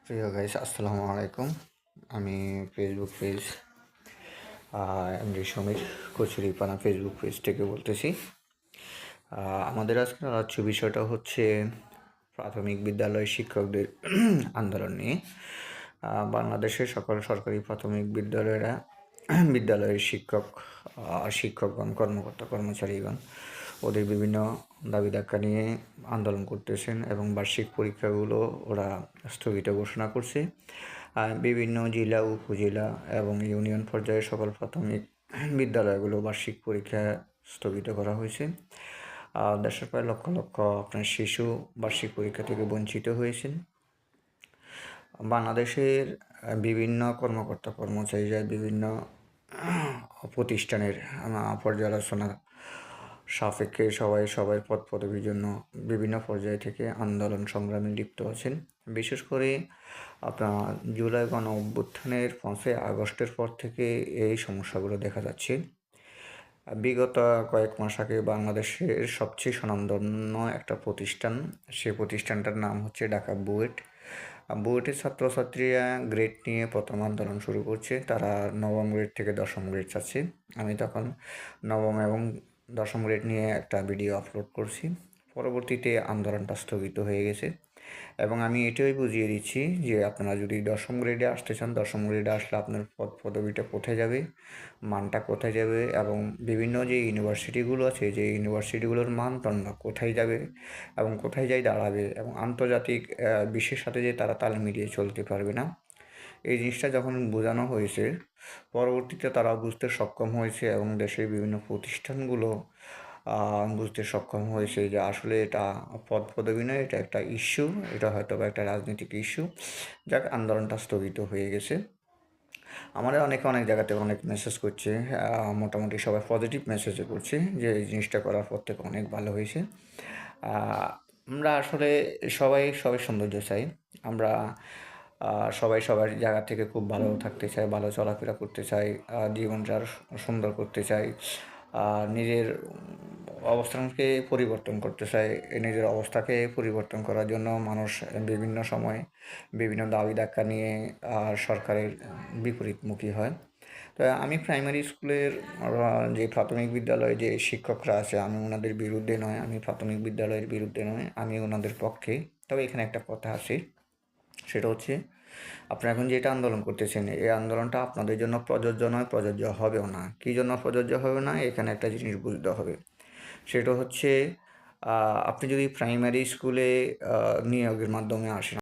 প্রিয় গাইস, আসসালামু আলাইকুম। আমি ফেসবুক পেজ এমডি সমীর কচুরিপানা ফেসবুক পেজ থেকে বলতেছি। আমাদের আজকের আলোচ্য বিষয়টা হচ্ছে প্রাথমিক বিদ্যালয় শিক্ষকদের আন্দোলন নিয়ে। বাংলাদেশের সকল সরকারি প্রাথমিক বিদ্যালয়ের শিক্ষকগণ, কর্মকর্তা কর্মচারীগণ ওদের বিভিন্ন দাবি দাক্কা নিয়ে আন্দোলন করতেছেন এবং বার্ষিক পরীক্ষাগুলো ওরা স্থগিত ঘোষণা করছে। বিভিন্ন জেলা, উপজেলা এবং ইউনিয়ন পর্যায়ে সকল প্রাথমিক বিদ্যালয়গুলো বার্ষিক পরীক্ষা স্থগিত করা হয়েছে। দেশের প্রায় লক্ষ লক্ষ আপনার শিশু বার্ষিক পরীক্ষা থেকে বঞ্চিত হয়েছেন। বাংলাদেশের বিভিন্ন কর্মকর্তা কর্মচারীরা বিভিন্ন প্রতিষ্ঠানের পর্যালোচনা সাপেক্ষে সবাই পদ পদবীর জন্য বিভিন্ন পর্যায় থেকে আন্দোলন সংগ্রামে লিপ্ত আছেন। বিশেষ করে আপনার জুলাই গণ অভ্যুত্থানের 5ই আগস্টের পর থেকে এই সমস্যাগুলো দেখা যাচ্ছে। বিগত কয়েক মাস আগে বাংলাদেশের সবচেয়ে স্বনামধন্য একটা প্রতিষ্ঠান, সেই প্রতিষ্ঠানটার নাম হচ্ছে ঢাকা বুয়েটের ছাত্রছাত্রীরা গ্রেড নিয়ে প্রথম আন্দোলন শুরু করছে। তারা নবম গ্রেড থেকে দশম গ্রেড চাচ্ছে। আমি তখন নবম এবং দশম গ্রেড নিয়ে একটা ভিডিও আপলোড করছি। পরবর্তীতে আন্দোলনটা স্থগিত হয়ে গেছে এবং আমি এটাই বুঝিয়ে দিচ্ছি যে আপনারা যদি দশম গ্রেডে আসতে চান, দশম গ্রেডে আসলে আপনার পদবিটা কোথায় যাবে, মানটা কোথায় যাবে এবং বিভিন্ন যে ইউনিভার্সিটিগুলো আছে, যে ইউনিভার্সিটিগুলোর মানদণ্ড কোথায় যাবে এবং কোথায় যাই দাঁড়াবে এবং আন্তর্জাতিক বিশ্বের সাথে যে তারা তাল মিলিয়ে চলতে পারবে না, এই জিনিসটা যখন বোঝানো হয়েছে, পরবর্তীতে তারা বুঝতে সক্ষম হয়েছে এবং দেশের বিভিন্ন প্রতিষ্ঠানগুলো বুঝতে সক্ষম হয়েছে যে আসলে এটা পদবি নয়, এটা একটা ইস্যু, এটা হয়তো বা একটা রাজনৈতিক ইস্যু। যাক, আন্দোলনটা স্থগিত হয়ে গেছে। আমাদের অনেক জায়গাতে অনেক মেসেজ করছে, মোটামুটি সবাই পজিটিভ মেসেজে করছে যে এই জিনিসটা করার পর থেকে অনেক ভালো হয়েছে। আমরা আসলে সবাই সৌন্দর্য চাই। আমরা সবাই সবার জায়গা থেকে খুব ভালো থাকতে চাই, ভালো চলাফেরা করতে চাই, জীবনটা আরও সুন্দর করতে চাই, নিজের অবস্থানকে পরিবর্তন করতে চাই। নিজের অবস্থাকে পরিবর্তন করার জন্য মানুষ বিভিন্ন সময় বিভিন্ন দাবি দাক্কা নিয়ে সরকারের বিপরীতমুখী হয়। তো আমি প্রাইমারি স্কুলের যে প্রাথমিক বিদ্যালয়ে যে শিক্ষকরা আছে, আমি ওনাদের বিরুদ্ধে নয়, আমি প্রাথমিক বিদ্যালয়ের বিরুদ্ধে নয়, আমি ওনাদের পক্ষে। তবে এখানে একটা কথা আছে, সেটা হচ্ছে আপনারা এখন যেটা আন্দোলন করতেছেন, এই আন্দোলনটা আপনাদের জন্য প্রযোজ্য নয়, প্রযোজ্য হবেও না। কী জন্য প্রযোজ্য হবে না, এখানে একটা জিনিস বুঝতে হবে। সেটা হচ্ছে আপনি যদি প্রাইমারি স্কুলে নিয়োগের মাধ্যমে আসেন,